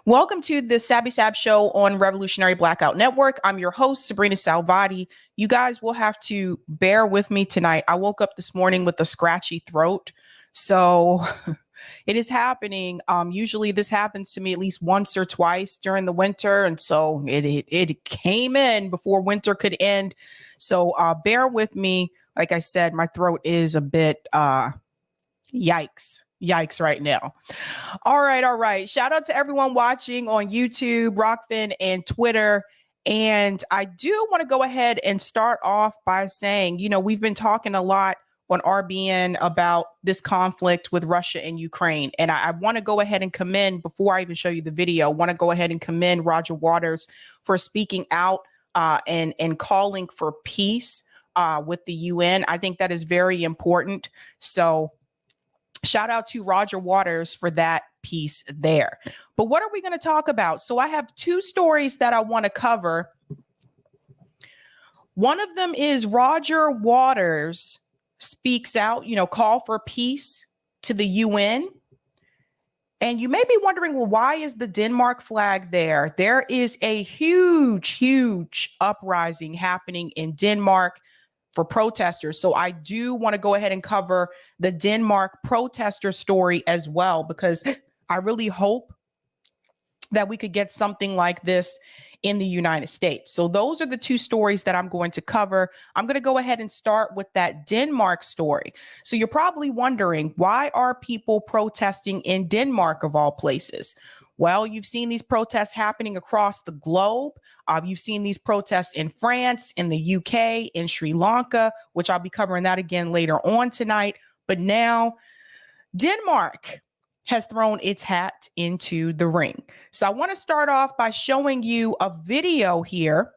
Welcome to the Sabby Sab Show on Revolutionary Blackout Network. I'm your host, Sabrina Salvati. You guys will have to bear with me tonight. I woke up this morning with a scratchy throat, so it is happening. Usually this happens to me at least once or twice during the winter, and so it came in before winter could end. So bear with me. Like I said, my throat is a bit yikes right now. All right. Shout out to everyone watching on YouTube, Rockfin, and Twitter. And I do want to go ahead and start off by saying, we've been talking a lot on RBN about this conflict with Russia and Ukraine. And I want to go ahead and commend, before I even show you the video, want to go ahead and commend Roger Waters for speaking out and calling for peace with the UN. I think that is very important. So shout out to Roger Waters for that piece there. But what are we going to talk about? So I have two stories that I want to cover. One of them is Roger Waters speaks out, call for peace to the UN. And you may be wondering, well, why is the Denmark flag there? There is a huge uprising happening in Denmark for protesters. So I do want to go ahead and cover the Denmark protester story as well, because I really hope that we could get something like this in the United States. So those are the two stories that I'm going to cover. I'm going to go ahead and start with that Denmark story. So you're probably wondering, why are people protesting in Denmark of all places? Well, you've seen these protests happening across the globe. You've seen these protests in France, in the UK, in Sri Lanka, which I'll be covering that again later on tonight. But now Denmark has thrown its hat into the ring. So I want to start off by showing you a video here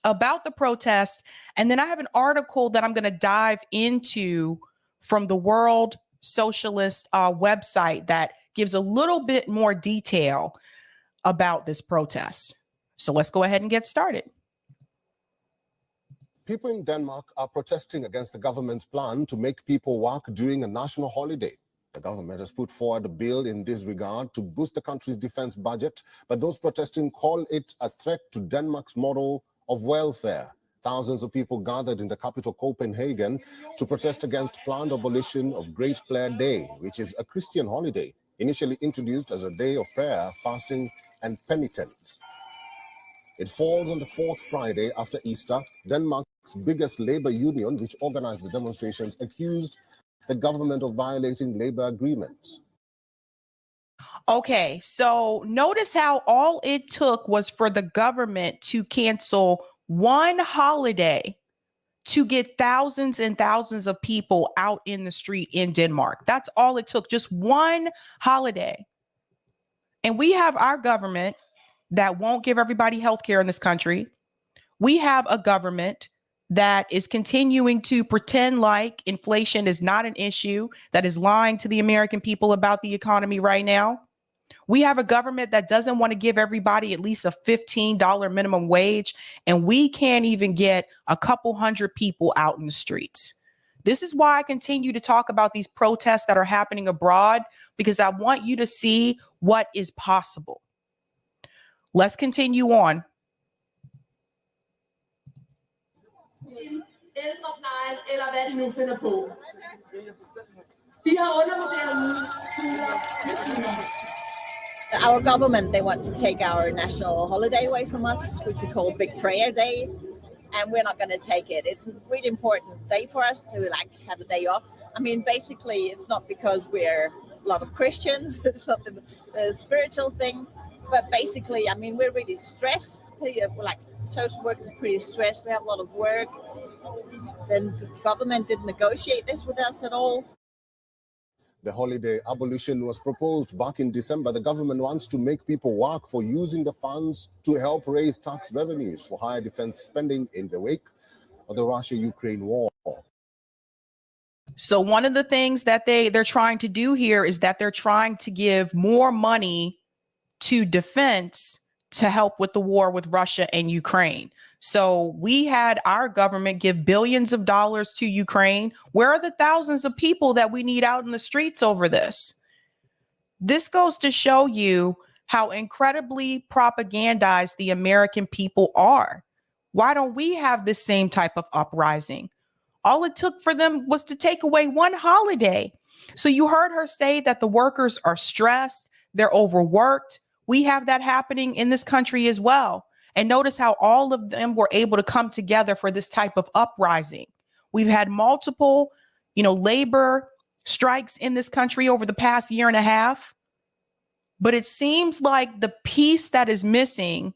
about the protest. And then I have an article that I'm going to dive into from the World Socialist website that gives a little bit more detail about this protest. So let's go ahead and get started. People in Denmark are protesting against the government's plan to make people work during a national holiday. The government has put forward a bill in this regard to boost the country's defense budget, but those protesting call it a threat to Denmark's model of welfare. Thousands of people gathered in the capital Copenhagen to protest against planned abolition of Great Prayer Day, which is a Christian holiday initially introduced as a day of prayer, fasting, and penitence. It falls on the fourth Friday after Easter. Denmark's biggest labor union, which organized the demonstrations, accused the government of violating labor agreements. Okay, so notice how all it took was for the government to cancel one holiday to get thousands and thousands of people out in the street in Denmark. That's all it took, just one holiday. And we have our government that won't give everybody health care in this country. We have a government that is continuing to pretend like inflation is not an issue, that is lying to the American people about the economy right now. We have a government that doesn't want to give everybody at least a $15 minimum wage, and we can't even get a couple hundred people out in the streets. This is why I continue to talk about these protests that are happening abroad, because I want you to see what is possible. Let's continue on. Ældreplejen, eller hvad de nu finder på. De har undervurderet Our government, they want to take our national holiday away from us, which we call Big Prayer Day, and we're not going to take it. It's a really important day for us to have a day off. I mean, basically, it's not because we're a lot of Christians. It's not the spiritual thing. But basically, I mean, we're really stressed. Social workers are pretty stressed. We have a lot of work. The government didn't negotiate this with us at all. The holiday abolition was proposed back in December. The government wants to make people work for using the funds to help raise tax revenues for higher defense spending in the wake of the Russia-Ukraine war. So one of the things that they're trying to do here is that they're trying to give more money to defense to help with the war with Russia and Ukraine. So we had our government give billions of dollars to Ukraine. Where are the thousands of people that we need out in the streets over this? This goes to show you how incredibly propagandized the American people are. Why don't we have this same type of uprising? All it took for them was to take away one holiday. So you heard her say that the workers are stressed, they're overworked. We have that happening in this country as well. And notice how all of them were able to come together for this type of uprising. We've had multiple, labor strikes in this country over the past year and a half. But it seems like the piece that is missing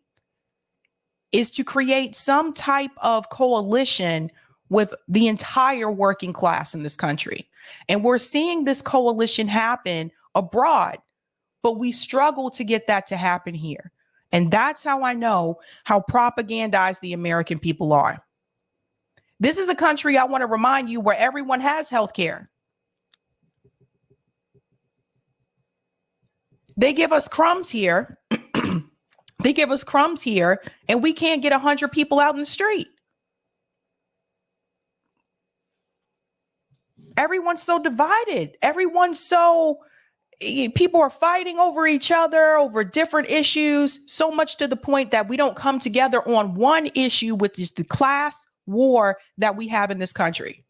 is to create some type of coalition with the entire working class in this country. And we're seeing this coalition happen abroad, but we struggle to get that to happen here. And that's how I know how propagandized the American people are. This is a country, I want to remind you, where everyone has health care. They give us crumbs here. They give us crumbs here, and we can't get 100 people out in the street. Everyone's so divided. People are fighting over each other, over different issues, so much to the point that we don't come together on one issue, which is the class war that we have in this country.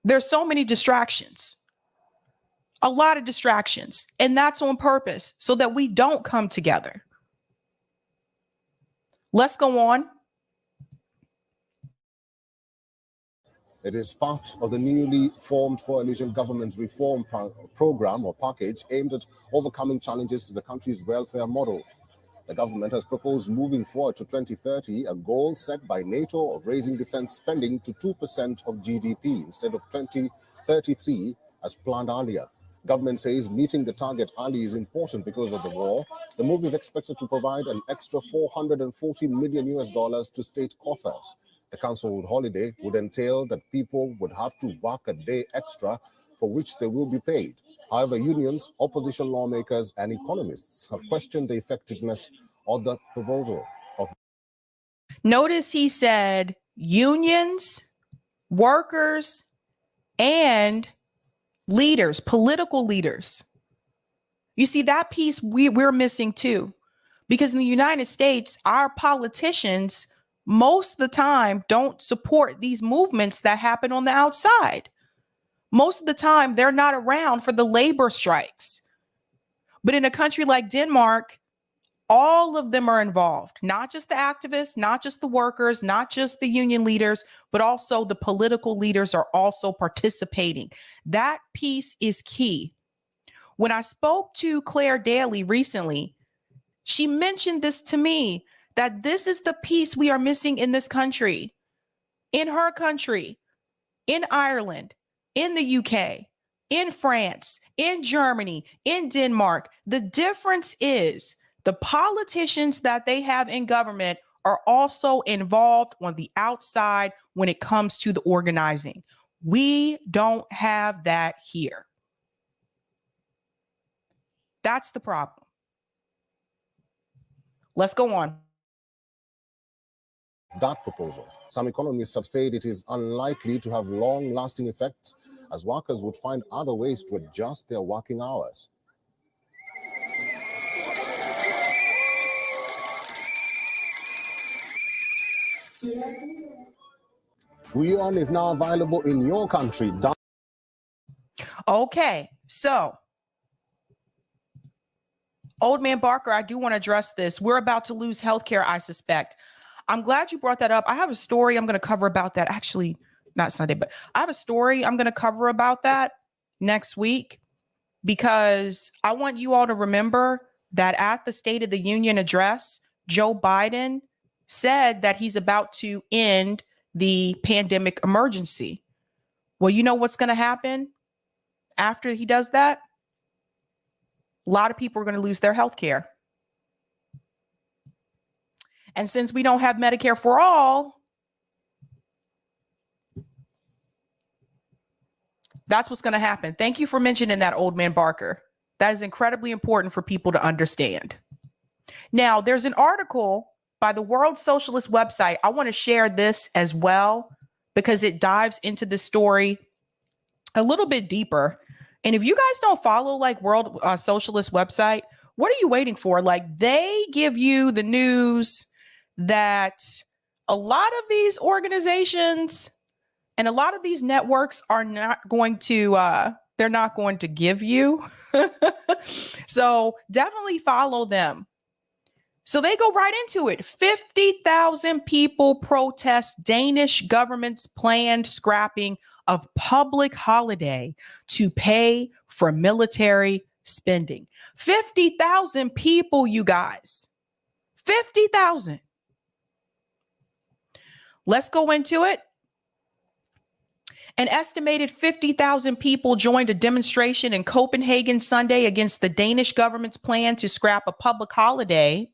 There's so many distractions. A lot of distractions, and that's on purpose so that we don't come together. Let's go on. It is part of the newly formed coalition government's reform program or package aimed at overcoming challenges to the country's welfare model. The government has proposed moving forward to 2030, a goal set by NATO of raising defense spending to 2% of GDP instead of 2033 as planned earlier. Government says meeting the target early is important because of the war. The move is expected to provide an extra $440 million to state coffers. The council holiday would entail that people would have to work a day extra for which they will be paid. However, unions, opposition lawmakers, and economists have questioned the effectiveness of the proposal. Notice he said unions, workers, and leaders, political leaders. You see, that piece we're missing too, because in the United States, our politicians most of the time don't support these movements that happen on the outside. Most of the time, they're not around for the labor strikes. But in a country like Denmark, all of them are involved, not just the activists, not just the workers, not just the union leaders, but also the political leaders are also participating. That piece is key. When I spoke to Claire Daly recently, she mentioned this to me, that this is the piece we are missing in this country, in her country, in Ireland, in the UK, in France, in Germany, in Denmark. The difference is the politicians that they have in government are also involved on the outside when it comes to the organizing. We don't have that here. That's the problem. Let's go on. That proposal. Some economists have said it is unlikely to have long-lasting effects, as workers would find other ways to adjust their working hours. WeOn is now available in your country. Okay, so Old Man Barker, I do want to address this. We're about to lose healthcare, I suspect. I'm glad you brought that up. I have a story I'm going to cover about that. Actually, not Sunday, but I have a story I'm going to cover about that next week, because I want you all to remember that at the State of the Union address, Joe Biden said that he's about to end the pandemic emergency. Well, you know what's going to happen after he does that? A lot of people are going to lose their health care. And since we don't have Medicare for all, that's what's going to happen. Thank you for mentioning that, Old Man Barker. That is incredibly important for people to understand. Now, there's an article by the World Socialist website. I want to share this as well because it dives into the story a little bit deeper. And if you guys don't follow like World Socialist website, what are you waiting for? Like they give you the news that a lot of these organizations and a lot of these networks are not going to they're not going to give you. So definitely follow them. So they go right into it. 50,000 people protest Danish government's planned scrapping of public holiday to pay for military spending. 50,000 people, you guys. 50,000. Let's go into it. An estimated 50,000 people joined a demonstration in Copenhagen Sunday against the Danish government's plan to scrap a public holiday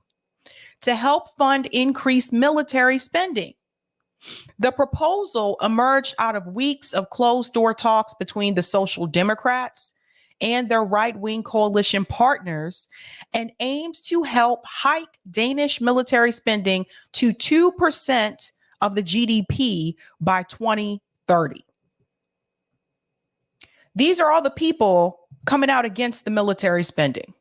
to help fund increased military spending. The proposal emerged out of weeks of closed-door talks between the Social Democrats and their right-wing coalition partners and aims to help hike Danish military spending to 2% of the GDP by 2030. These are all the people coming out against the military spending.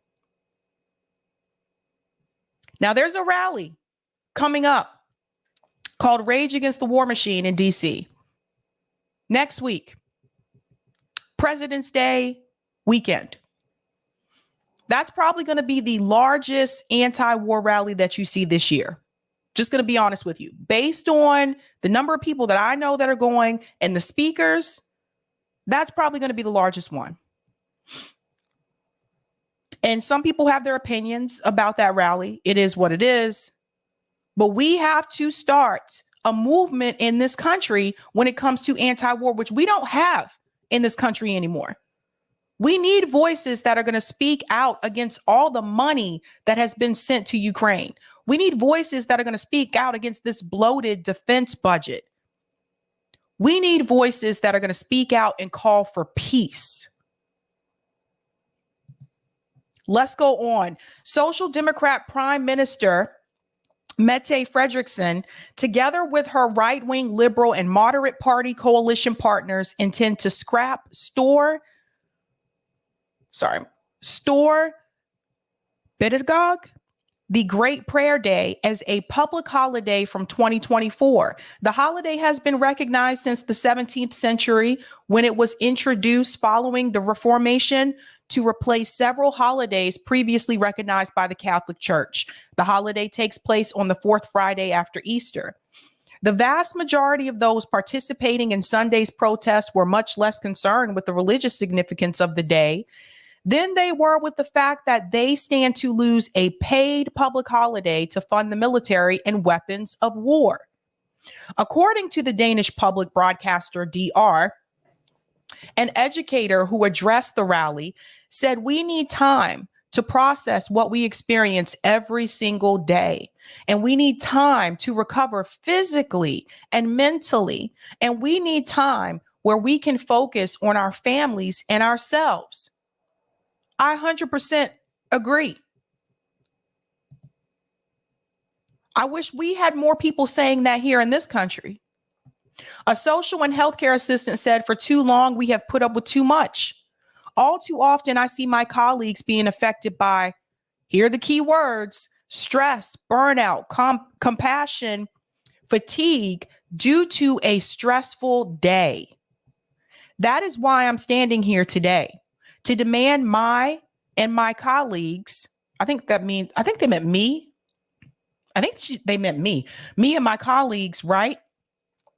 Now, there's a rally coming up called Rage Against the War Machine in DC next week, President's Day weekend. That's probably going to be the largest anti-war rally that you see this year. Just going to be honest with you. Based on the number of people that I know that are going and the speakers, that's probably going to be the largest one. And some people have their opinions about that rally. It is what it is. But we have to start a movement in this country when it comes to anti-war, which we don't have in this country anymore. We need voices that are going to speak out against all the money that has been sent to Ukraine. We need voices that are going to speak out against this bloated defense budget. We need voices that are going to speak out and call for peace. Let's go on. Social Democrat Prime Minister Mette Frederiksen, together with her right-wing liberal and moderate party coalition partners, intend to store Bededag, the Great Prayer Day, as a public holiday from 2024. The holiday has been recognized since the 17th century when it was introduced following the Reformation to replace several holidays previously recognized by the Catholic Church. The holiday takes place on the fourth Friday after Easter. The vast majority of those participating in Sunday's protests were much less concerned with the religious significance of the day than they were with the fact that they stand to lose a paid public holiday to fund the military and weapons of war. According to the Danish public broadcaster DR, an educator who addressed the rally said, "We need time to process what we experience every single day. And we need time to recover physically and mentally. And we need time where we can focus on our families and ourselves." I 100% agree. I wish we had more people saying that here in this country. A social and healthcare assistant said, "For too long, we have put up with too much. All too often, I see my colleagues being affected by," here are the key words, "stress, burnout, compassion, fatigue due to a stressful day. That is why I'm standing here today, to demand my and my colleagues," I think they meant me. They meant me and my colleagues, right?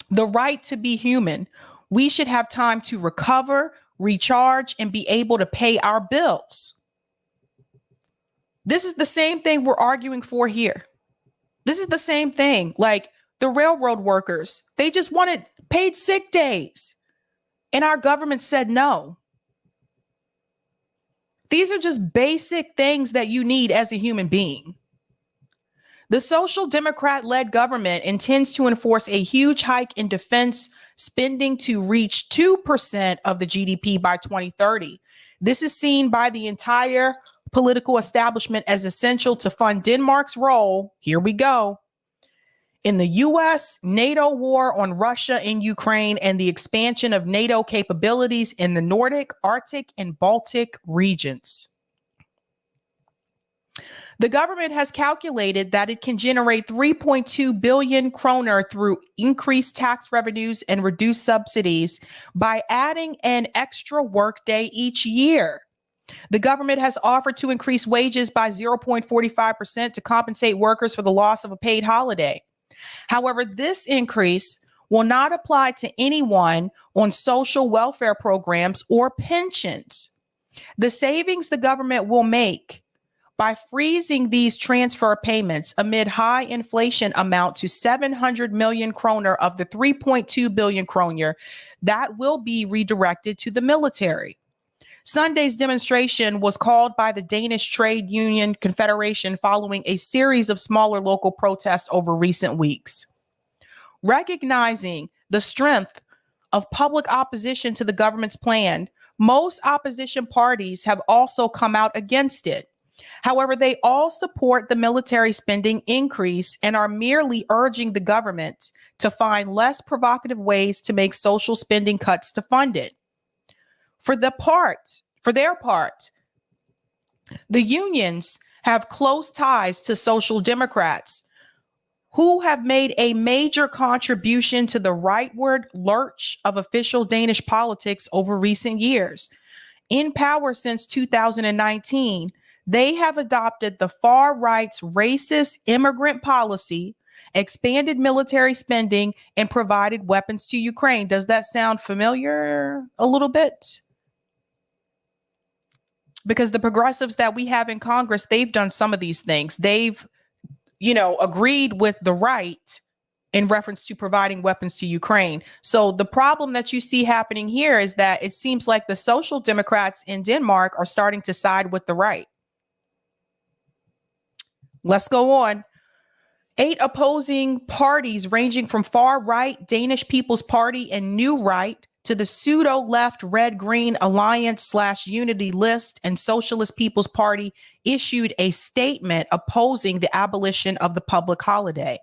"The right to be human. We should have time to recover, recharge, and be able to pay our bills." This is the same thing we're arguing for here. This is the same thing. Like the railroad workers, they just wanted paid sick days. And our government said no. These are just basic things that you need as a human being. The Social Democrat-led government intends to enforce a huge hike in defense spending to reach 2% of the GDP by 2030. This is seen by the entire political establishment as essential to fund Denmark's role, here we go, in the US, NATO war on Russia and Ukraine, and the expansion of NATO capabilities in the Nordic, Arctic, and Baltic regions. The government has calculated that it can generate 3.2 billion kroner through increased tax revenues and reduced subsidies by adding an extra workday each year. The government has offered to increase wages by 0.45% to compensate workers for the loss of a paid holiday. However, this increase will not apply to anyone on social welfare programs or pensions. The savings the government will make by freezing these transfer payments amid high inflation amount to 700 million kroner of the 3.2 billion kroner that will be redirected to the military. Sunday's demonstration was called by the Danish Trade Union Confederation following a series of smaller local protests over recent weeks. Recognizing the strength of public opposition to the government's plan, most opposition parties have also come out against it. However, they all support the military spending increase and are merely urging the government to find less provocative ways to make social spending cuts to fund it. For their part, the unions have close ties to Social Democrats who have made a major contribution to the rightward lurch of official Danish politics over recent years. In power since 2019, they have adopted the far right's racist immigrant policy, expanded military spending, and provided weapons to Ukraine. Does that sound familiar a little bit? Because the progressives that we have in Congress, they've done some of these things. They've, agreed with the right in reference to providing weapons to Ukraine. So the problem that you see happening here is that it seems like the Social Democrats in Denmark are starting to side with the right. Let's go on. 8 opposing parties ranging from far right, Danish People's Party, and New Right to the pseudo left Red Green Alliance / Unity List and Socialist People's Party issued a statement opposing the abolition of the public holiday.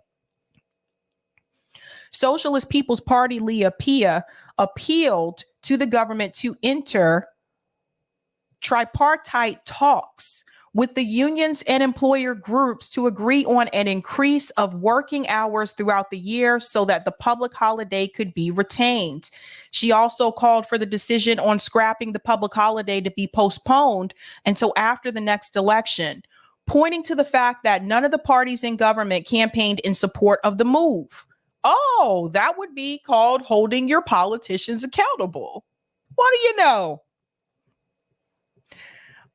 Socialist People's Party Leah Pia appealed to the government to enter tripartite talks with the unions and employer groups to agree on an increase of working hours throughout the year so that the public holiday could be retained. She also called for the decision on scrapping the public holiday to be postponed until after the next election, pointing to the fact that none of the parties in government campaigned in support of the move. Oh, that would be called holding your politicians accountable. What do you know?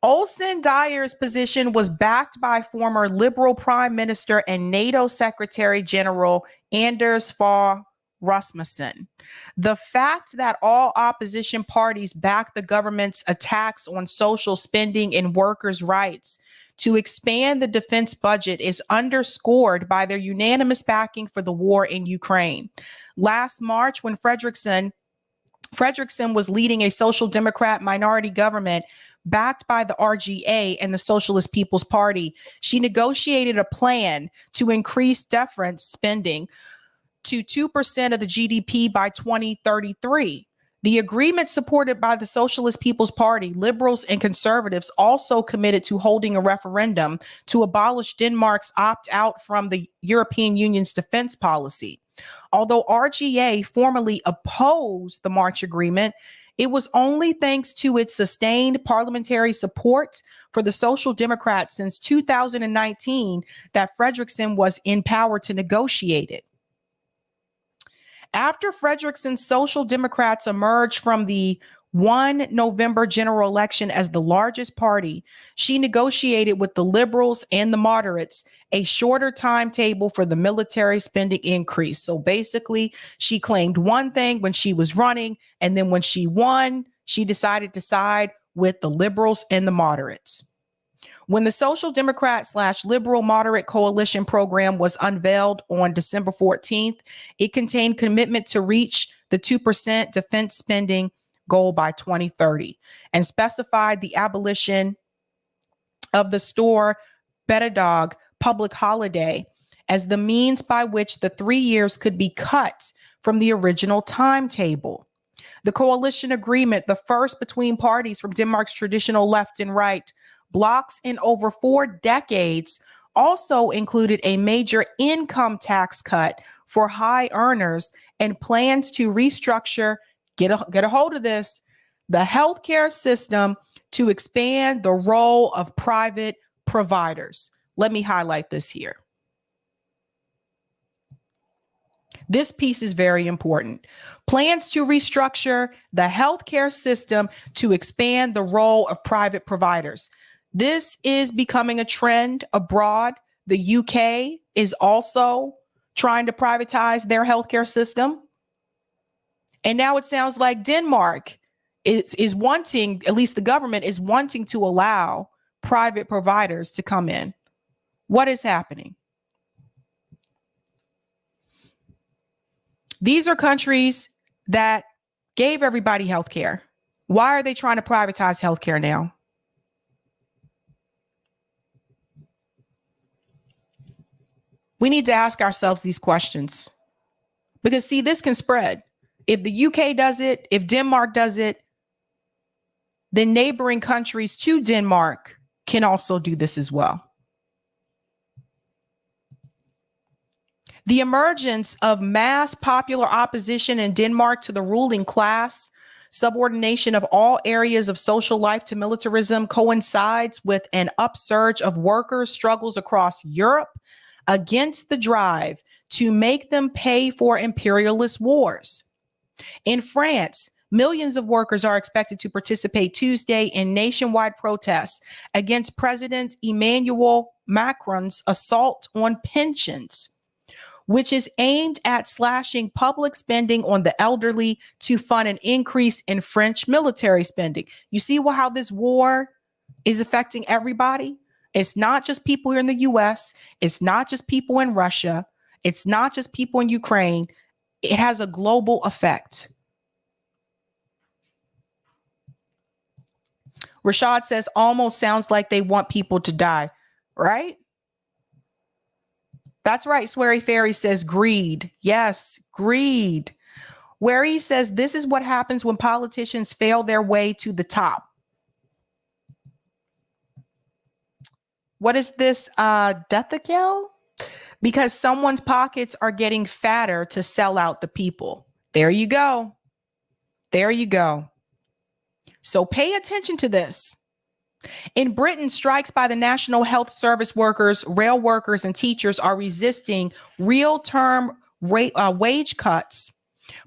Olsen Dyer's position was backed by former Liberal Prime Minister and NATO Secretary General Anders Fogh Rasmussen. The fact that all opposition parties back the government's attacks on social spending and workers' rights to expand the defense budget is underscored by their unanimous backing for the war in Ukraine. Last March, when Fredriksson was leading a Social Democrat minority government backed by the RGA and the Socialist People's Party, she negotiated a plan to increase defense spending to 2% of the GDP by 2033. The agreement, supported by the Socialist People's Party, liberals, and conservatives, also committed to holding a referendum to abolish Denmark's opt-out from the European Union's defense policy. Although RGA formally opposed the March agreement, it was only thanks to its sustained parliamentary support for the Social Democrats since 2019 that Fredriksson was in power to negotiate it. After Fredriksson's Social Democrats emerged from the 1 November general election as the largest party, she negotiated with the liberals and the moderates a shorter timetable for the military spending increase. So basically, she claimed one thing when she was running, and then when she won, she decided to side with the liberals and the moderates. When the Social Democrat / Liberal Moderate Coalition program was unveiled on December 14th, it contained commitment to reach the 2% defense spending goal by 2030 and specified the abolition of the store Betedag public holiday as the means by which the 3 years could be cut from the original timetable. The coalition agreement, the first between parties from Denmark's traditional left and right blocs in over 4 decades, also included a major income tax cut for high earners and plans to restructure, get a hold of this, the healthcare system to expand the role of private providers. Let me highlight this here. This piece is very important. Plans to restructure the healthcare system to expand the role of private providers. This is becoming a trend abroad. The UK is also trying to privatize their healthcare system. And now it sounds like Denmark is wanting, at least the government is wanting to allow private providers to come in. What is happening? These are countries that gave everybody health care. Why are they trying to privatize healthcare now? We need to ask ourselves these questions because, see, this can spread. If the UK does it, if Denmark does it, then neighboring countries to Denmark can also do this as well. The emergence of mass popular opposition in Denmark to the ruling class, subordination of all areas of social life to militarism, coincides with an upsurge of workers' struggles across Europe against the drive to make them pay for imperialist wars. In France, millions of workers are expected to participate Tuesday in nationwide protests against President Emmanuel Macron's assault on pensions, which is aimed at slashing public spending on the elderly to fund an increase in French military spending. You see how this war is affecting everybody? It's not just people here in the US. It's not just people in Russia. It's not just people in Ukraine. It has a global effect. Rashad says, almost sounds like they want people to die, right? That's right. Sweary Fairy says greed. Yes, greed. Where he says this is what happens when politicians fail their way to the top. What is this? Dethical? Because someone's pockets are getting fatter to sell out the people. There you go. There you go. So pay attention to this. In Britain, strikes by the National Health Service workers, rail workers, and teachers are resisting real-term wage cuts,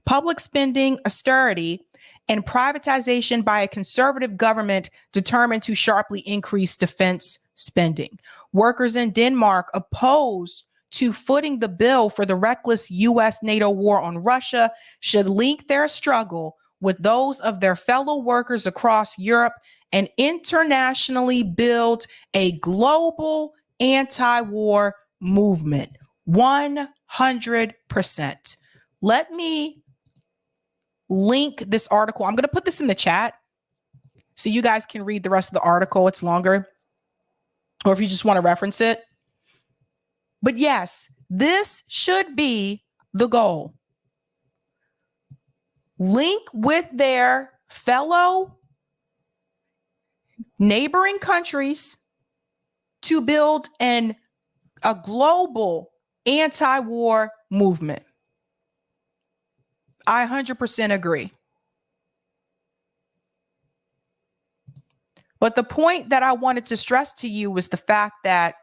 public spending austerity, and privatization by a conservative government determined to sharply increase defense spending. Workers in Denmark opposed to footing the bill for the reckless U.S.-NATO war on Russia should link their struggle with those of their fellow workers across Europe and internationally build a global anti-war movement. 100%. Let me link this article. I'm going to put this in the chat so you guys can read the rest of the article. It's longer, or if you just want to reference it. But yes, this should be the goal. Link with their fellow neighboring countries to build a global anti-war movement. I 100% agree. But the point that I wanted to stress to you was the fact that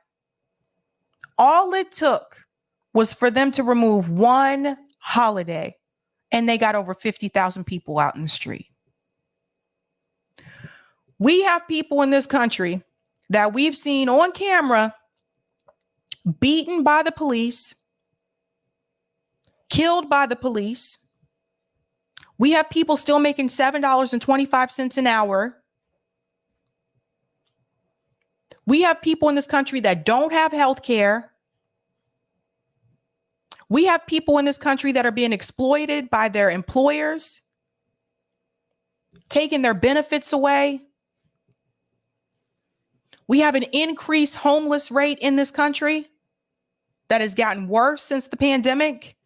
all it took was for them to remove one holiday, and they got over 50,000 people out in the street. We have people in this country that we've seen on camera beaten by the police, killed by the police. We have people still making $7.25 an hour. We have people in this country that don't have health care. We have people in this country that are being exploited by their employers, taking their benefits away. We have an increased homeless rate in this country. that has gotten worse since the pandemic.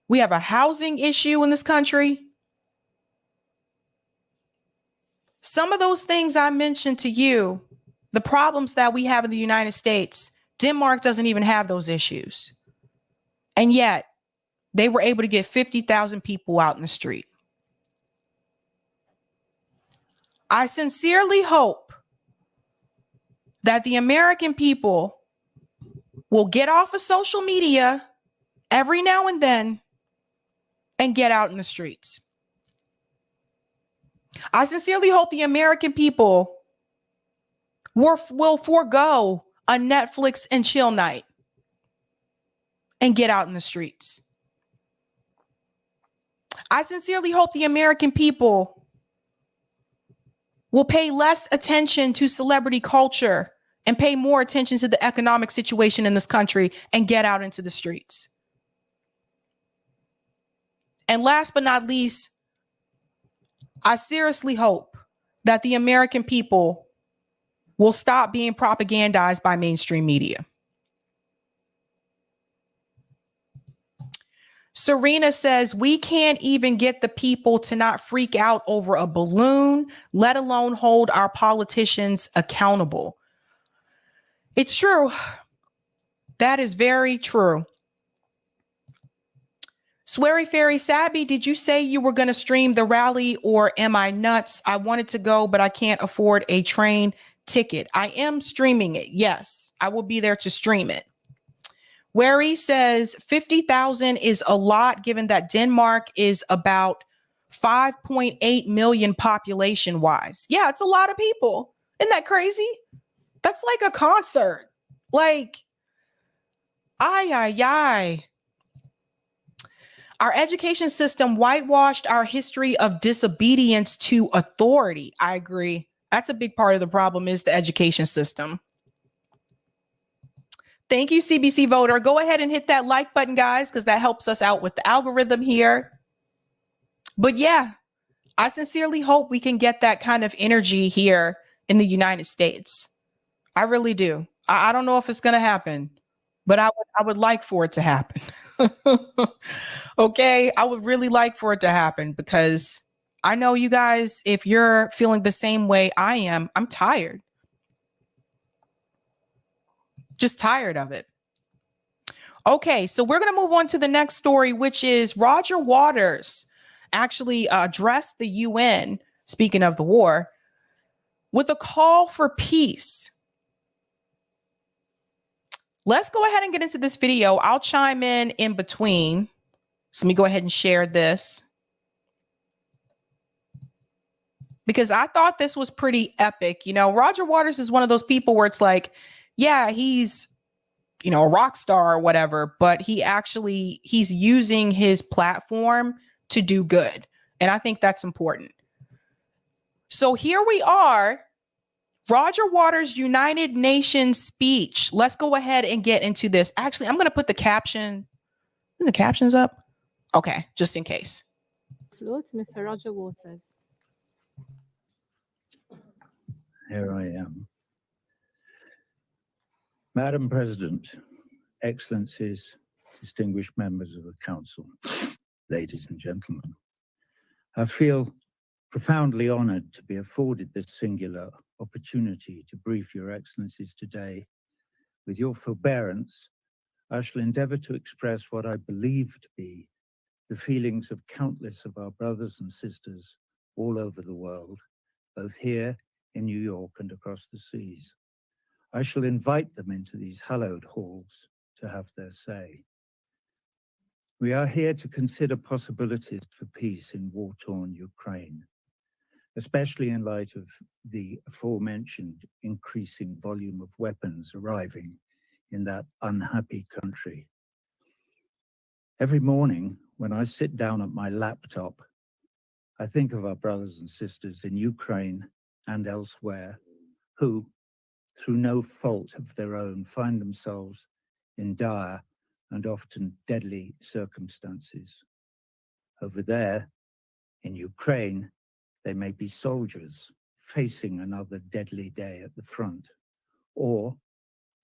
We have a housing issue in this country. Some of those things I mentioned to you, the problems that we have in the United States, Denmark doesn't even have those issues. And yet they were able to get 50,000 people out in the street. I sincerely hope that the American people will get off of social media every now and then and get out in the streets. I sincerely hope the American people will forego a Netflix and chill night and get out in the streets. I sincerely hope the American people will pay less attention to celebrity culture and pay more attention to the economic situation in this country and get out into the streets. And last but not least, I seriously hope that the American people will stop being propagandized by mainstream media. Serena says, we can't even get the people to not freak out over a balloon, let alone hold our politicians accountable. It's true. That is very true. Sweary Fairy Sabby, did you say you were going to stream the rally, or am I nuts? I wanted to go, but I can't afford a train ticket. I am streaming it. Yes, I will be there to stream it. Wary says 50,000 is a lot, given that Denmark is about 5.8 million population wise. Yeah, it's a lot of people. Isn't that crazy? That's like a concert. Like, ay. Our education system whitewashed our history of disobedience to authority. I agree. That's a big part of the problem, is the education system. Thank you, CBC voter. Go ahead and hit that like button, guys, because that helps us out with the algorithm here. But yeah, I sincerely hope we can get that kind of energy here in the United States. I really do. I don't know if it's going to happen, but I would like for it to happen. Okay, I would really like for it to happen, because I know you guys, if you're feeling the same way I am, I'm tired. Just tired of it. Okay, so we're going to move on to the next story, which is Roger Waters actually addressed the UN, speaking of the war, with a call for peace. Let's go ahead and get into this video. I'll chime in between. So let me go ahead and share this, because I thought this was pretty epic. You know, Roger Waters is one of those people where it's like, yeah, he's, you know, a rock star or whatever, but he's using his platform to do good. And I think that's important. So here we are, Roger Waters' United Nations speech. Let's go ahead and get into this. Actually, I'm going to put the captions up. Okay, just in case. Floor to Mr. Roger Waters. Here I am. Madam President, Excellencies, distinguished members of the Council, ladies and gentlemen, I feel profoundly honored to be afforded this singular opportunity to brief Your Excellencies today. With your forbearance, I shall endeavor to express what I believe to be the feelings of countless of our brothers and sisters all over the world, both here in New York and across the seas. I shall invite them into these hallowed halls to have their say. We are here to consider possibilities for peace in war-torn Ukraine, especially in light of the aforementioned increasing volume of weapons arriving in that unhappy country. Every morning, when I sit down at my laptop, I think of our brothers and sisters in Ukraine and elsewhere who, through no fault of their own, find themselves in dire and often deadly circumstances. Over there, in Ukraine, they may be soldiers facing another deadly day at the front, or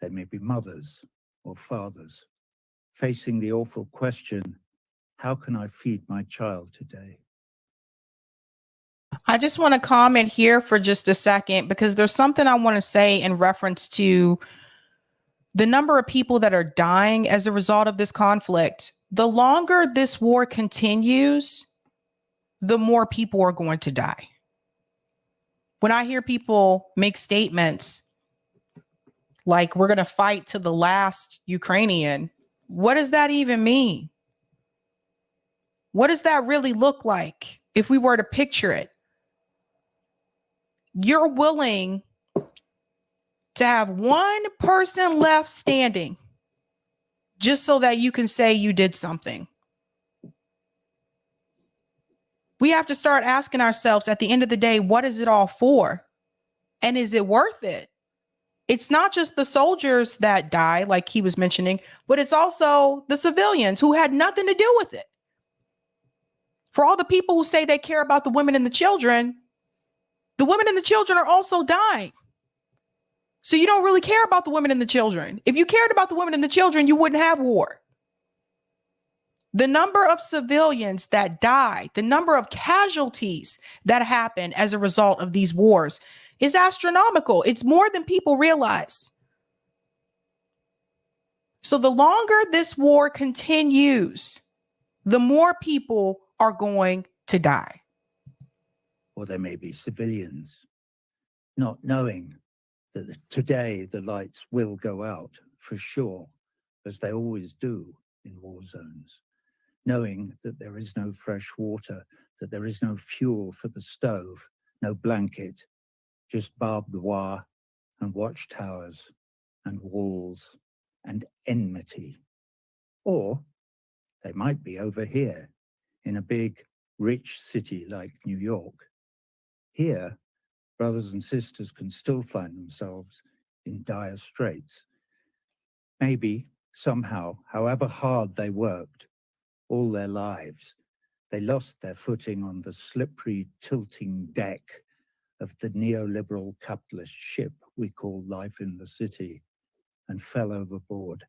they may be mothers or fathers, facing the awful question, how can I feed my child today? I just want to comment here for just a second because there's something I want to say in reference to the number of people that are dying as a result of this conflict. The longer this war continues, the more people are going to die. When I hear people make statements like we're going to fight to the last Ukrainian, what does that even mean? What does that really look like if we were to picture it? You're willing to have one person left standing just so that you can say you did something. We have to start asking ourselves at the end of the day, what is it all for? And is it worth it? It's not just the soldiers that die, like he was mentioning, but it's also the civilians who had nothing to do with it. For all the people who say they care about the women and the children are also dying. So you don't really care about the women and the children. If you cared about the women and the children, you wouldn't have war. The number of civilians that die, the number of casualties that happen as a result of these wars is astronomical. It's more than people realize. So the longer this war continues, the more people are going to die. Or there may be civilians not knowing that today the lights will go out for sure, as they always do in war zones, knowing that there is no fresh water, that there is no fuel for the stove, no blanket, just barbed wire and watchtowers and walls and enmity. Or they might be over here in a big, rich city like New York. Here, brothers and sisters can still find themselves in dire straits. Maybe, somehow, however hard they worked all their lives, they lost their footing on the slippery, tilting deck of the neoliberal capitalist ship we call life in the city and fell overboard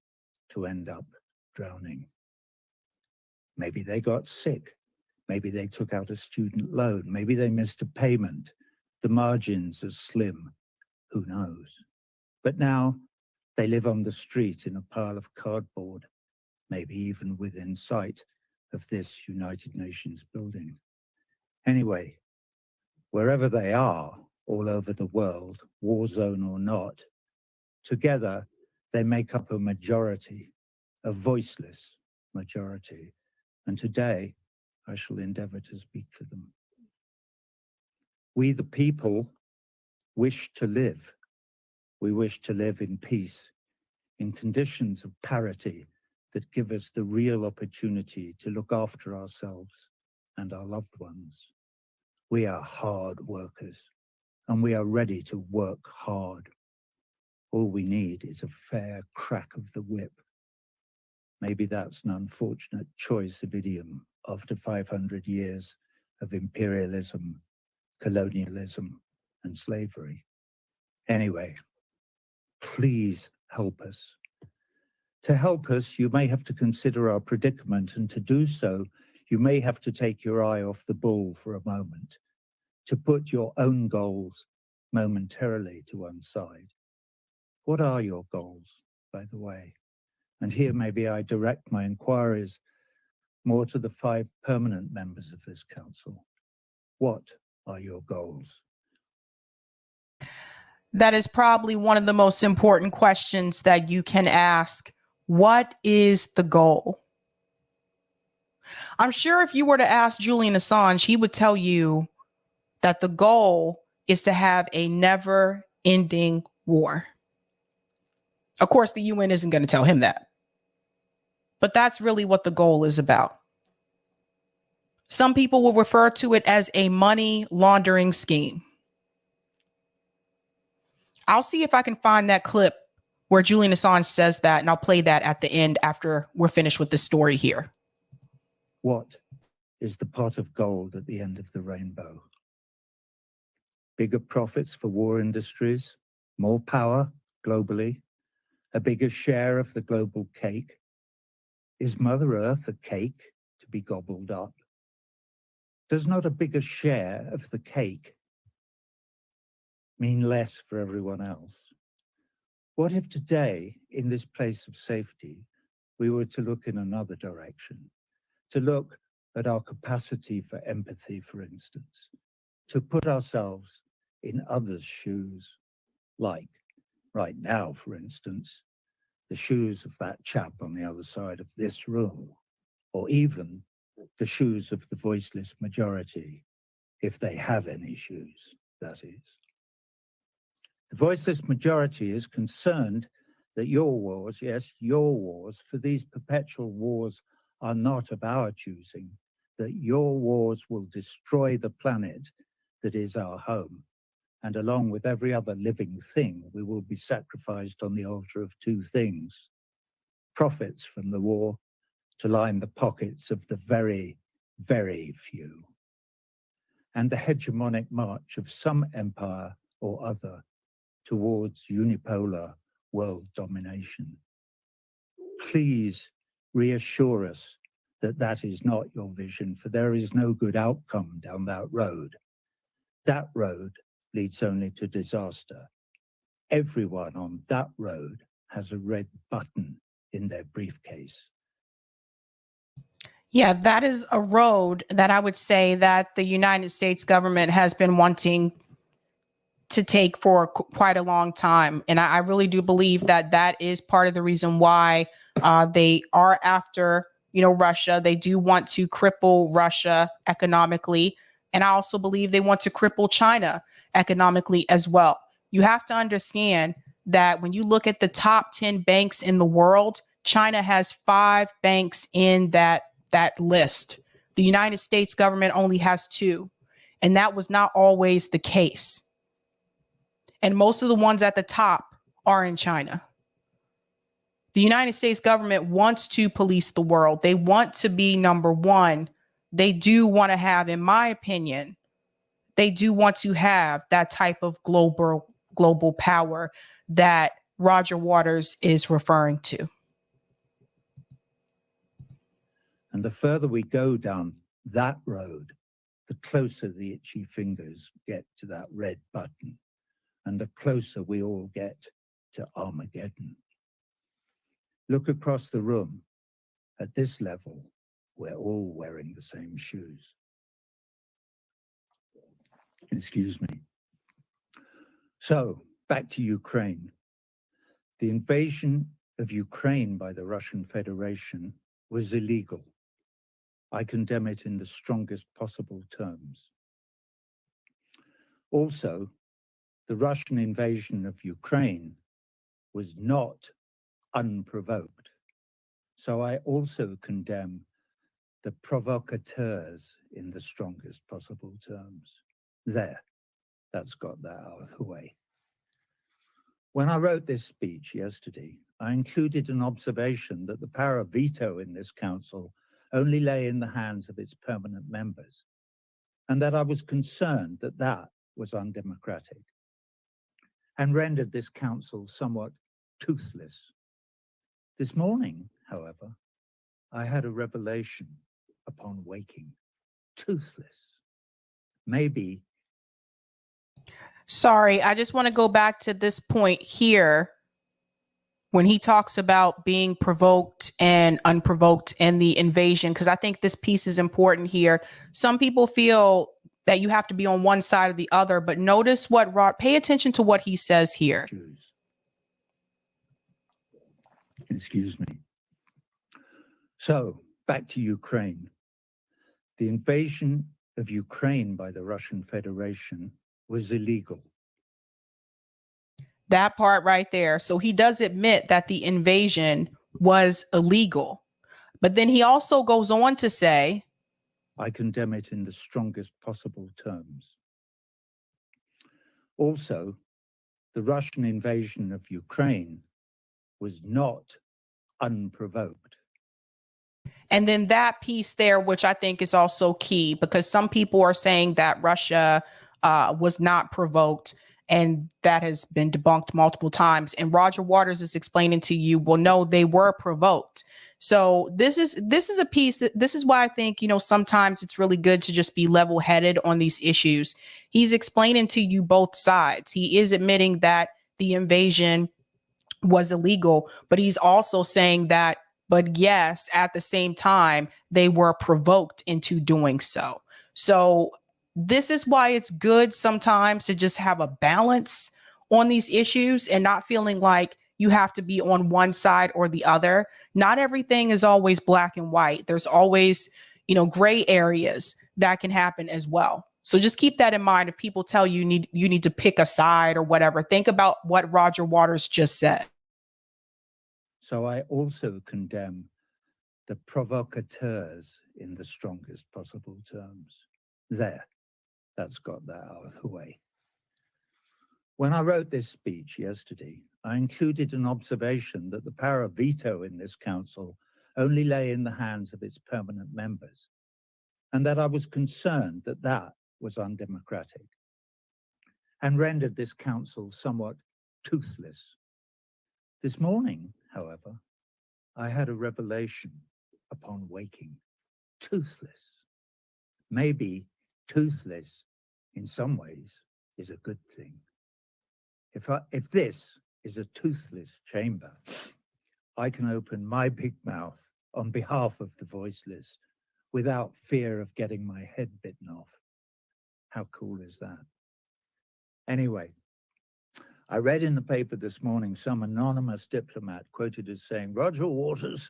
to end up drowning. Maybe they got sick. Maybe they took out a student loan. Maybe they missed a payment. The margins are slim. Who knows? But now they live on the street in a pile of cardboard, maybe even within sight of this United Nations building. Anyway, wherever they are, all over the world, war zone or not, together they make up a majority, a voiceless majority. And today, I shall endeavor to speak for them. We, the people, wish to live. We wish to live in peace, in conditions of parity that give us the real opportunity to look after ourselves and our loved ones. We are hard workers, and we are ready to work hard. All we need is a fair crack of the whip. Maybe that's an unfortunate choice of idiom after 500 years of imperialism, colonialism, and slavery. Anyway, please help us. To help us, you may have to consider our predicament, and to do so, you may have to take your eye off the ball for a moment, to put your own goals momentarily to one side. What are your goals, by the way? And here maybe I direct my inquiries more to the 5 permanent members of this council. What are your goals? That is probably one of the most important questions that you can ask. What is the goal? I'm sure if you were to ask Julian Assange, he would tell you that the goal is to have a never-ending war. Of course, the UN isn't going to tell him that. But that's really what the goal is about. Some people will refer to it as a money laundering scheme. I'll see if I can find that clip where Julian Assange says that, and I'll play that at the end after we're finished with this story here. What is the pot of gold at the end of the rainbow? Bigger profits for war industries, more power globally, a bigger share of the global cake? Is Mother Earth a cake to be gobbled up? Does not a bigger share of the cake mean less for everyone else? What if today, in this place of safety, we were to look in another direction, to look at our capacity for empathy, for instance, to put ourselves in others' shoes, like right now, for instance, the shoes of that chap on the other side of this room, or even the shoes of the voiceless majority, if they have any shoes, that is. The voiceless majority is concerned that your wars, yes, your wars, for these perpetual wars are not of our choosing, that your wars will destroy the planet that is our home. And along with every other living thing, we will be sacrificed on the altar of two things: profits from the war to line the pockets of the very, very few, and the hegemonic march of some empire or other towards unipolar world domination. Please reassure us that that is not your vision, for there is no good outcome down that road. That road leads only to disaster. Everyone on that road has a red button in their briefcase. Yeah, that is a road that I would say that the United States government has been wanting to take for quite a long time. And I really do believe that that is part of the reason why they are after, Russia. They do want to cripple Russia economically. And I also believe they want to cripple China economically as well. You have to understand that when you look at the top 10 banks in the world, China has 5 banks in that list. The United States government only has 2. And that was not always the case. And most of the ones at the top are in China. The United States government wants to police the world. They want to be number one. They do want to have, in my opinion, they do want to have that type of global power that Roger Waters is referring to. And the further we go down that road, the closer the itchy fingers get to that red button, and the closer we all get to Armageddon. Look across the room. At this level, we're all wearing the same shoes. Excuse me. So, back to Ukraine. The invasion of Ukraine by the Russian Federation was illegal. I condemn it in the strongest possible terms. Also, the Russian invasion of Ukraine was not unprovoked. So I also condemn the provocateurs in the strongest possible terms. There, that's got that out of the way. When I wrote this speech yesterday, I included an observation that the power of veto in this council only lay in the hands of its permanent members, and that I was concerned that that was undemocratic and rendered this council somewhat toothless. This morning, however, I had a revelation upon waking. Toothless. Maybe. Sorry, I just want to go back to this point here when he talks about being provoked and unprovoked and the invasion, because I think this piece is important here. Some people feel that you have to be on one side or the other, but notice pay attention to what he says here. Excuse me. So, back to Ukraine. The invasion of Ukraine by the Russian Federation was illegal. That part right there. So he does admit that the invasion was illegal. But then he also goes on to say, I condemn it in the strongest possible terms. Also, the Russian invasion of Ukraine was not unprovoked. And then that piece there, which I think is also key, because some people are saying that Russia was not provoked. And that has been debunked multiple times. And Roger Waters is explaining to you, well, no, they were provoked. So this is a piece that this is why I think, sometimes it's really good to just be level headed on these issues. He's explaining to you both sides. He is admitting that the invasion was illegal, but he's also saying that, but yes, at the same time, they were provoked into doing so. So this is why it's good sometimes to just have a balance on these issues and not feeling like you have to be on one side or the other. Not everything is always black and white. There's always, gray areas that can happen as well. So just keep that in mind. If people tell you you need to pick a side or whatever, think about what Roger Waters just said. So I also condemn the provocateurs in the strongest possible terms. There, that's got that out of the way. When I wrote this speech yesterday, I included an observation that the power of veto in this council only lay in the hands of its permanent members, and that I was concerned that that was undemocratic and rendered this council somewhat toothless. This morning, however, I had a revelation upon waking. Toothless. Maybe toothless in some ways is a good thing. If this is a toothless chamber, I can open my big mouth on behalf of the voiceless without fear of getting my head bitten off. How cool is that? Anyway, I read in the paper this morning some anonymous diplomat quoted as saying, Roger Waters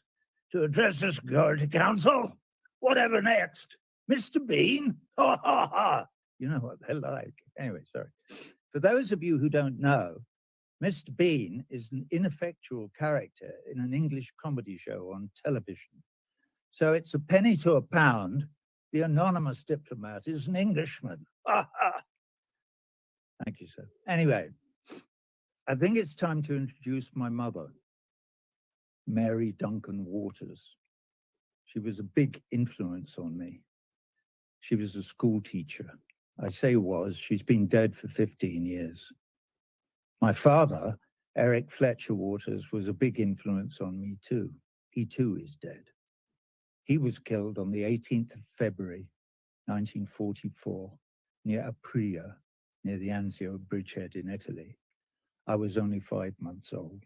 to address the Security Council. Whatever next? Mr. Bean? Ha ha ha. You know what they're like. Anyway, sorry. For those of you who don't know, Mr. Bean is an ineffectual character in an English comedy show on television. So it's a penny to a pound. The anonymous diplomat is an Englishman. Ha ha. Thank you, sir. Anyway, I think it's time to introduce my mother, Mary Duncan Waters. She was a big influence on me. She was a school teacher. I say was, she's been dead for 15 years. My father, Eric Fletcher Waters, was a big influence on me too. He too is dead. He was killed on the 18th of February, 1944, near Apulia, near the Anzio bridgehead in Italy. I was only 5 months old.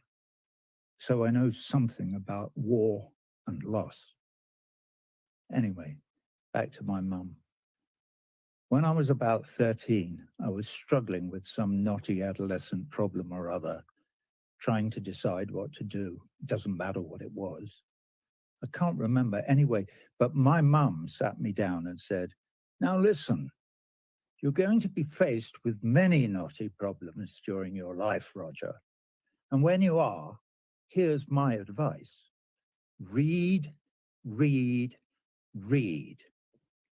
So I know something about war and loss. Anyway, back to my mum. When I was about 13, I was struggling with some knotty adolescent problem or other, trying to decide what to do. It doesn't matter what it was. I can't remember anyway, but my mum sat me down and said, now listen, you're going to be faced with many knotty problems during your life, Roger. And when you are, here's my advice. Read, read, read.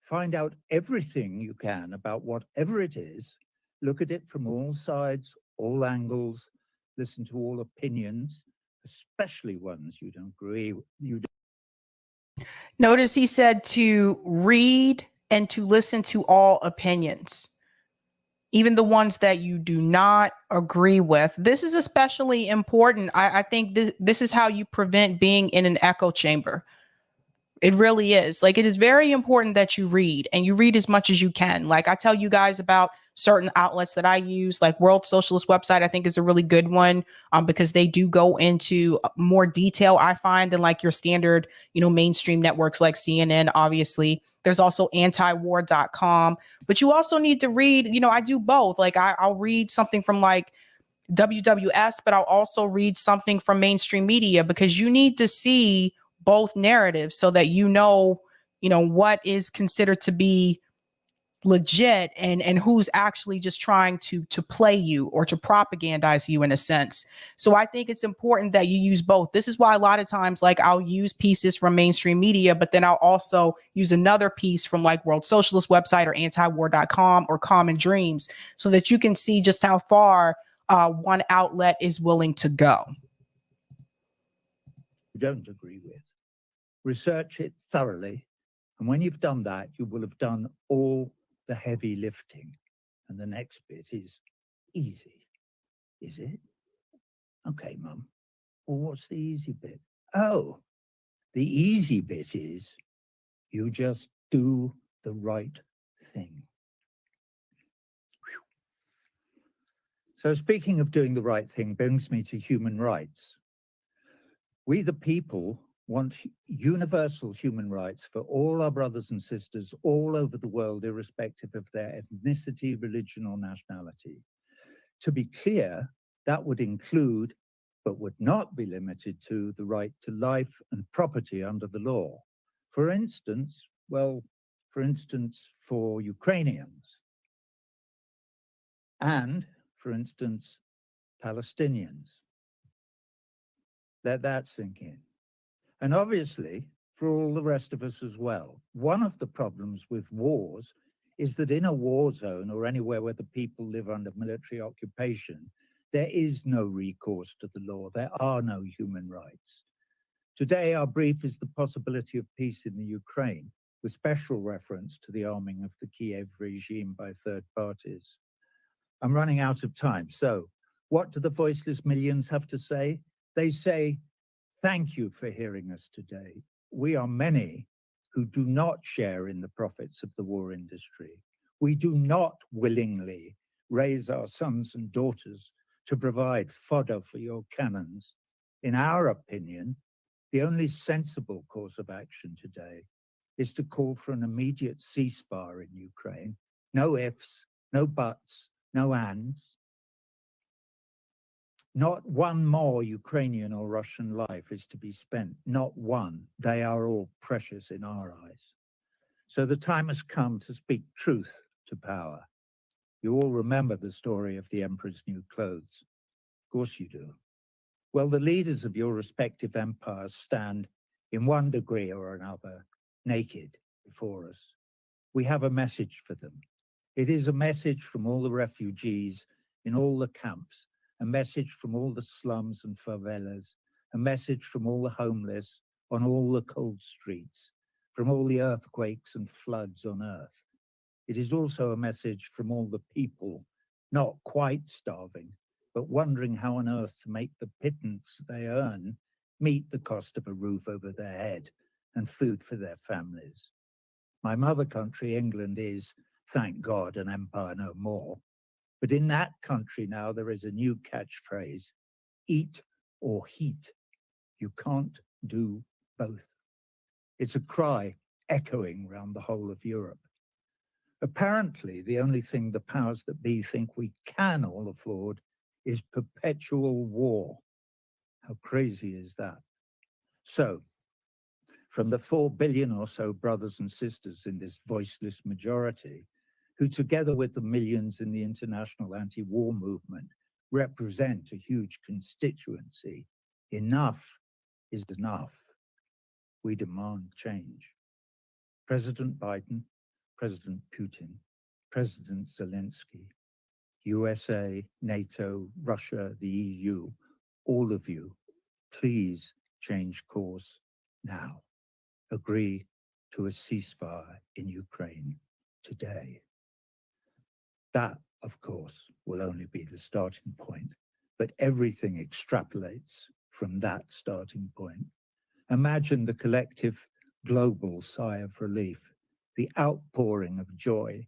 Find out everything you can about whatever it is. Look at it from all sides, all angles. Listen to all opinions, especially ones you don't agree with. Notice he said to read and to listen to all opinions, even the ones that you do not agree with. This is especially important. I think this is how you prevent being in an echo chamber. It really is. Like, it is very important that you read, and you read as much as you can. Like, I tell you guys about certain outlets that I use, like World Socialist website, I think is a really good one, because they do go into more detail, I find, than like your standard, mainstream networks like CNN, obviously. There's also antiwar.com, but you also need to read, I do both. Like I'll read something from like WWS, but I'll also read something from mainstream media, because you need to see both narratives so that what is considered to be legit and who's actually just trying to play you or to propagandize you in a sense. So I think it's important that you use both. This is why a lot of times, like, I'll use pieces from mainstream media, but then I'll also use another piece from like World Socialist website or antiwar.com or Common Dreams, so that you can see just how far one outlet is willing to go. You don't agree with. Research it thoroughly. And when you've done that, you will have done all the heavy lifting. And the next bit is easy, is it? Okay, Mum. Well, what's the easy bit? Oh, the easy bit is you just do the right thing. So speaking of doing the right thing brings me to human rights. We, the people, want universal human rights for all our brothers and sisters all over the world, irrespective of their ethnicity, religion, or nationality. To be clear, that would include, but would not be limited to, the right to life and property under the law. For instance, for Ukrainians, and, for instance, Palestinians. Let that sink in. And obviously, for all the rest of us as well. One of the problems with wars is that in a war zone or anywhere where the people live under military occupation, there is no recourse to the law. There are no human rights. Today, our brief is the possibility of peace in the Ukraine, with special reference to the arming of the Kiev regime by third parties. I'm running out of time. So what do the voiceless millions have to say? They say, thank you for hearing us today. We are many who do not share in the profits of the war industry. We do not willingly raise our sons and daughters to provide fodder for your cannons. In our opinion, the only sensible course of action today is to call for an immediate ceasefire in Ukraine. No ifs, no buts, no ands. Not one more Ukrainian or Russian life is to be spent, not one. They are all precious in our eyes. So the time has come to speak truth to power. You all remember the story of the emperor's new clothes. Of course you do. Well, the leaders of your respective empires stand in one degree or another naked before us. We have a message for them. It is a message from all the refugees in all the camps, a message from all the slums and favelas, a message from all the homeless on all the cold streets, from all the earthquakes and floods on earth. It is also a message from all the people, not quite starving, but wondering how on earth to make the pittance they earn meet the cost of a roof over their head and food for their families. My mother country, England, is, thank God, an empire no more. But in that country now, there is a new catchphrase, eat or heat. You can't do both. It's a cry echoing around the whole of Europe. Apparently, the only thing the powers that be think we can all afford is perpetual war. How crazy is that? So, from the 4 billion or so brothers and sisters in this voiceless majority, who together with the millions in the international anti-war movement represent a huge constituency, enough is enough. We demand change. President Biden, President Putin, President Zelensky, USA, NATO, Russia, the EU, all of you, please change course now. Agree to a ceasefire in Ukraine today. That, of course, will only be the starting point, but everything extrapolates from that starting point. Imagine the collective global sigh of relief, the outpouring of joy,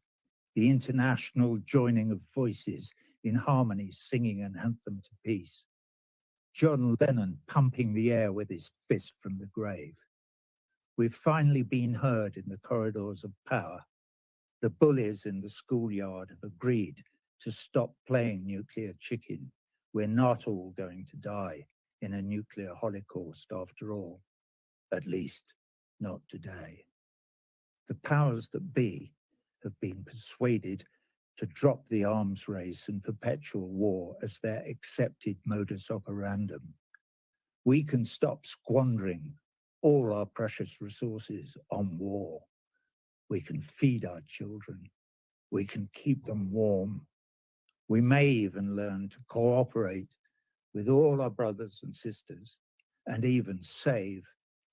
the international joining of voices in harmony singing an anthem to peace. John Lennon pumping the air with his fist from the grave. We've finally been heard in the corridors of power. The bullies in the schoolyard have agreed to stop playing nuclear chicken. We're not all going to die in a nuclear holocaust after all, at least not today. The powers that be have been persuaded to drop the arms race and perpetual war as their accepted modus operandum. We can stop squandering all our precious resources on war. We can feed our children. We can keep them warm. We may even learn to cooperate with all our brothers and sisters and even save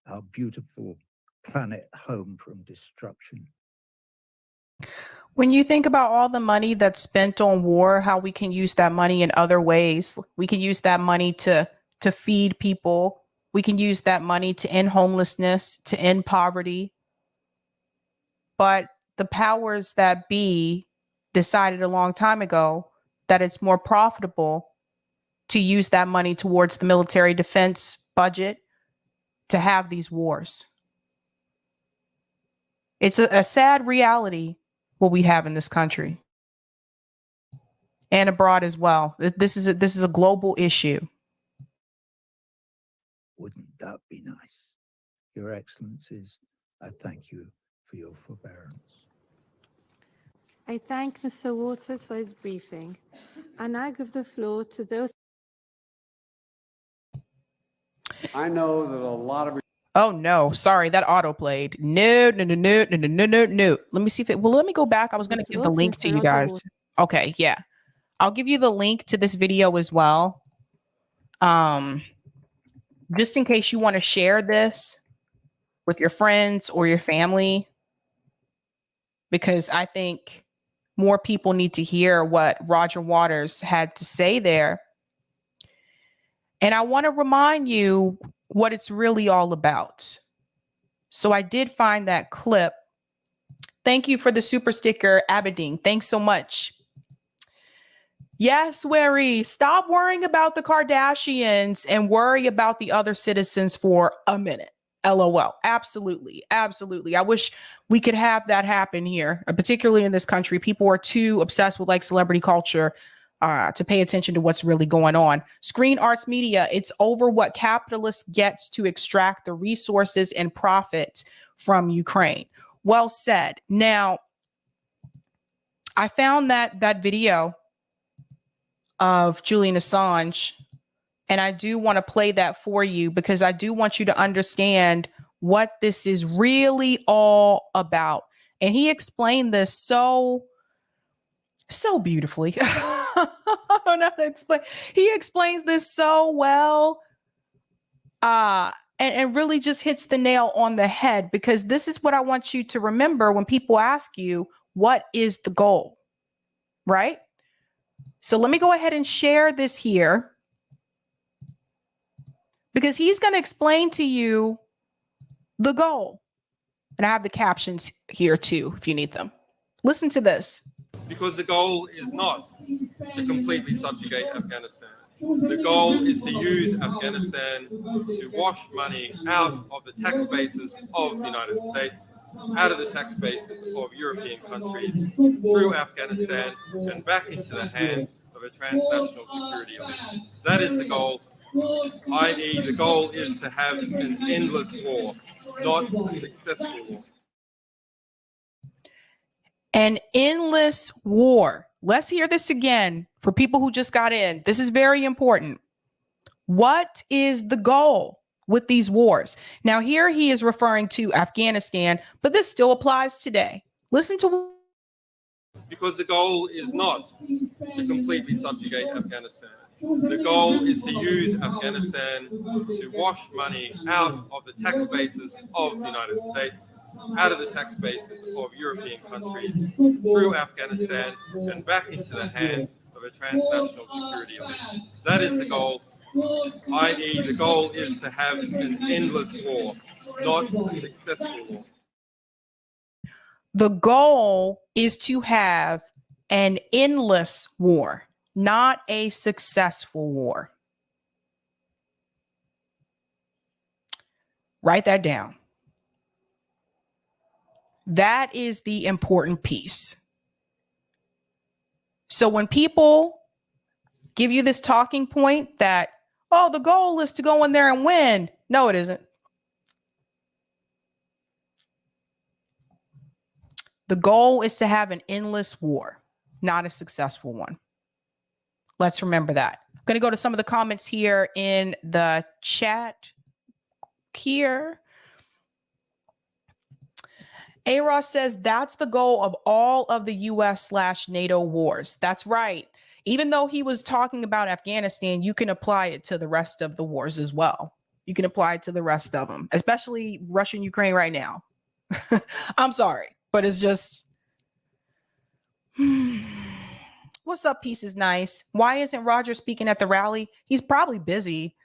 our beautiful planet home from destruction. When you think about all the money that's spent on war, how we can use that money in other ways, we can use that money to feed people. We can use that money to end homelessness, to end poverty. But the powers that be decided a long time ago that it's more profitable to use that money towards the military defense budget to have these wars. It's a sad reality what we have in this country and abroad as well. This is a global issue. Wouldn't that be nice? Your Excellencies, I thank you for your forbearance. I thank Mr. Waters for his briefing. I now give the floor to those. I know that a lot of Oh no, sorry, that auto played. No. Let me see if it let me go back. I was gonna give the floor to link Mr. to you Roger guys. Waters. Okay, yeah. I'll give you the link to this video as well. Just in case you want to share this with your friends or your family, because I think more people need to hear what Roger Waters had to say there. And I want to remind you what it's really all about. So I did find that clip. Thank you for the super sticker, Aberdeen. Thanks so much. Yes, Wary, stop worrying about the Kardashians and worry about the other citizens for a minute. LOL. Absolutely. Absolutely. I wish we could have that happen here, particularly in this country. People are too obsessed with like celebrity culture to pay attention to what's really going on. Screen Arts Media, it's over what capitalists gets to extract the resources and profit from Ukraine. Well said. Now, I found that video of Julian Assange, and I do want to play that for you because I do want you to understand what this is really all about. And he explained this so beautifully. I don't know how to explain. He explains this so well. And really just hits the nail on the head, because this is what I want you to remember when people ask you, what is the goal? Right? So let me go ahead and share this here, because he's going to explain to you the goal. And I have the captions here too, if you need them. Listen to this. Because the goal is not to completely subjugate Afghanistan. The goal is to use Afghanistan to wash money out of the tax bases of the United States, out of the tax bases of European countries, through Afghanistan and back into the hands of a transnational security elite. That is the goal, i.e. the goal is to have an endless war, not a successful war. An endless war. Let's hear this again for people who just got in. This is very important. What is the goal with these wars? Now, here he is referring to Afghanistan, but this still applies today. Listen to. Because the goal is not to completely subjugate Afghanistan. The goal is to use Afghanistan to wash money out of the tax bases of the United States, out of the tax bases of European countries, through Afghanistan and back into the hands of a transnational security elite. That is the goal, i.e. the goal is to have an endless war, not a successful war. The goal is to have an endless war, not a successful war. Write that down. That is the important piece. So when people give you this talking point that, oh, the goal is to go in there and win. No, it isn't. The goal is to have an endless war, not a successful one. Let's remember that. I'm going to go to some of the comments here in the chat here. A-Ross says that's the goal of all of the US/NATO wars. That's right. Even though he was talking about Afghanistan, you can apply it to the rest of the wars as well. You can apply it to the rest of them, especially Russia and Ukraine right now. I'm sorry, but it's just, What's up, Peace is Nice? Why isn't Roger speaking at the rally? He's probably busy.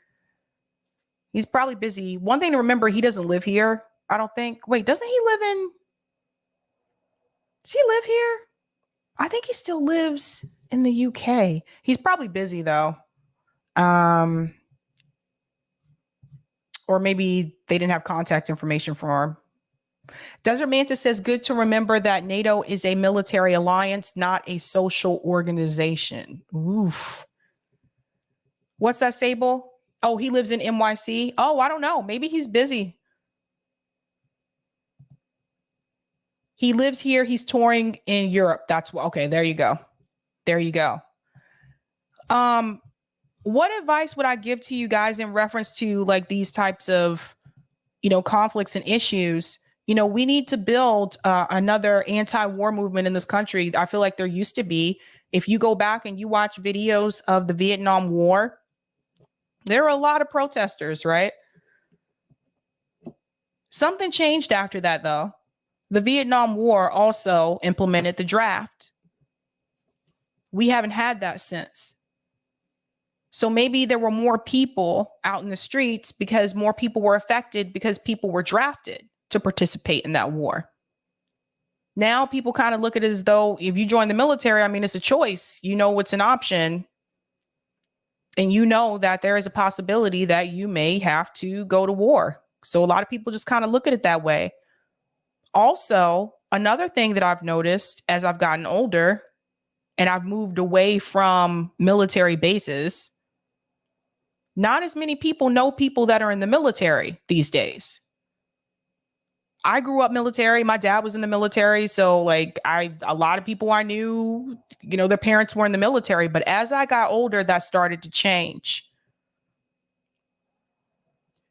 He's probably busy. One thing to remember, he doesn't live here, I don't think. Wait, does he live here? I think he still lives in the UK. He's probably busy though. Or maybe they didn't have contact information for him. Desert Mantis says, good to remember that NATO is a military alliance, not a social organization. Oof. What's that, Sable? Oh, he lives in NYC. Oh, I don't know. Maybe he's busy. He lives here. He's touring in Europe. That's what. Okay, there you go. There you go. What advice would I give to you guys in reference to like these types of, conflicts and issues? We need to build another anti-war movement in this country. I feel like there used to be. If you go back and you watch videos of the Vietnam War, there were a lot of protesters, right? Something changed after that, though. The Vietnam War also implemented the draft. We haven't had that since. So maybe there were more people out in the streets because more people were affected because people were drafted to participate in that war. Now people kind of look at it as though if you join the military, I mean, it's a choice. It's an option. And that there is a possibility that you may have to go to war. So a lot of people just kind of look at it that way. Also, another thing that I've noticed as I've gotten older and I've moved away from military bases, not as many people know people that are in the military these days. I grew up military. My dad was in the military. So a lot of people I knew, their parents were in the military. But as I got older, that started to change.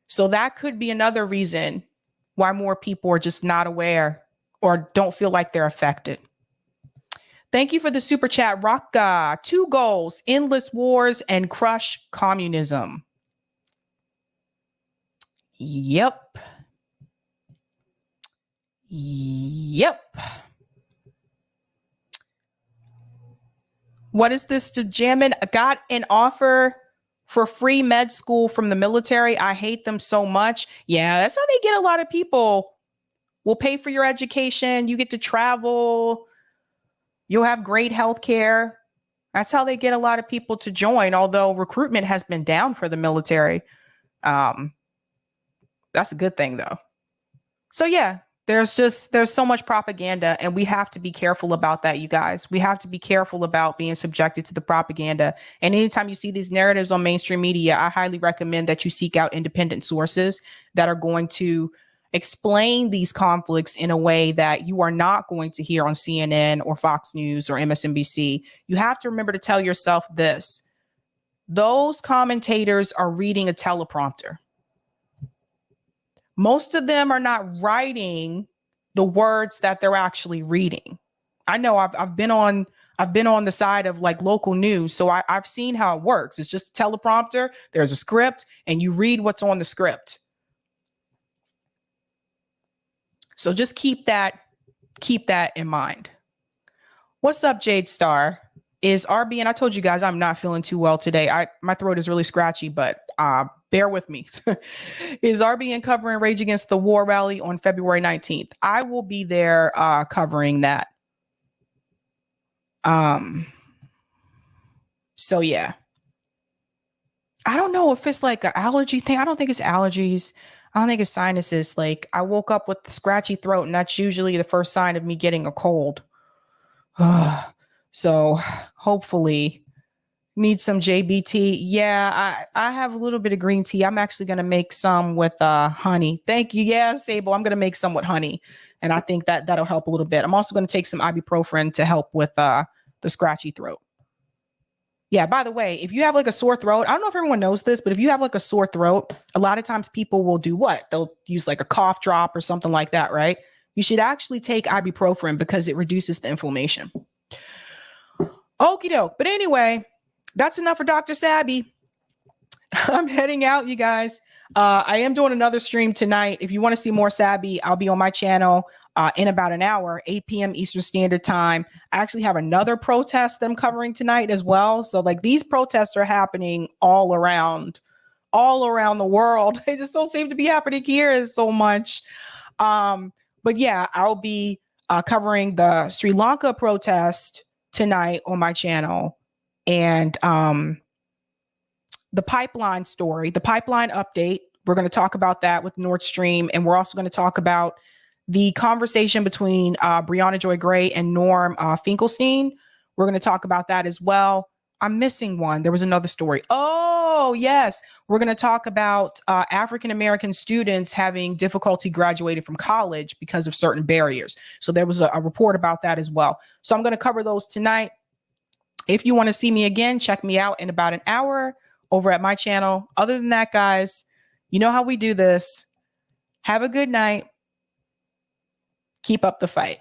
So that could be another reason why more people are just not aware or don't feel like they're affected. Thank you for the super chat, Rocka. 2 goals, endless wars and crush communism. Yep. What is this? Jamin got an offer for free med school from the military. I hate them so much. Yeah, that's how they get a lot of people. We'll pay for your education. You get to travel. You'll have great health care. That's how they get a lot of people to join, although recruitment has been down for the military. That's a good thing, though. So, yeah, there's so much propaganda, and we have to be careful about that, you guys. We have to be careful about being subjected to the propaganda. And anytime you see these narratives on mainstream media, I highly recommend that you seek out independent sources that are going to explain these conflicts in a way that you are not going to hear on CNN or Fox News or MSNBC. You have to remember to tell yourself this. Those commentators are reading a teleprompter. Most of them are not writing the words that they're actually reading. I know I've been on the side of local news, so I've seen how it works. It's just a teleprompter. There's a script, and you read what's on the script. So just keep that in mind. What's up, Jade Star? Is RBN? I told you guys I'm not feeling too well today. My throat is really scratchy, but bear with me. Is RBN covering Rage Against the War rally on February 19th? I will be there covering that. So yeah. I don't know if it's like an allergy thing. I don't think it's allergies. I don't think it's sinuses. I woke up with the scratchy throat, and that's usually the first sign of me getting a cold. So hopefully need some JBT. Yeah, I have a little bit of green tea. I'm actually going to make some with honey. Thank you. Yeah, Sable. I'm going to make some with honey. And I think that'll help a little bit. I'm also going to take some ibuprofen to help with the scratchy throat. Yeah, by the way, if you have a sore throat, I don't know if everyone knows this, but if you have a sore throat, a lot of times people will do what? They'll use a cough drop or something like that, right? You should actually take ibuprofen because it reduces the inflammation. Okie doke. But anyway, that's enough for Dr. Sabby. I'm heading out, you guys. I am doing another stream tonight. If you want to see more Sabby, I'll be on my channel. in about an hour, 8 p.m. Eastern Standard Time. I actually have another protest that I'm covering tonight as well. So like these protests are happening all around the world. They just don't seem to be happening here so much. But yeah, I'll be covering the Sri Lanka protest tonight on my channel, and the pipeline story, the pipeline update. We're going to talk about that with Nord Stream, and we're also going to talk about the conversation between Brianna Joy Gray and Norm Finkelstein. We're going to talk about that as well. I'm missing one. There was another story. Oh, yes. We're going to talk about African-American students having difficulty graduating from college because of certain barriers. So there was a report about that as well. So I'm going to cover those tonight. If you want to see me again, check me out in about an hour over at my channel. Other than that, guys, you know how we do this. Have a good night. Keep up the fight.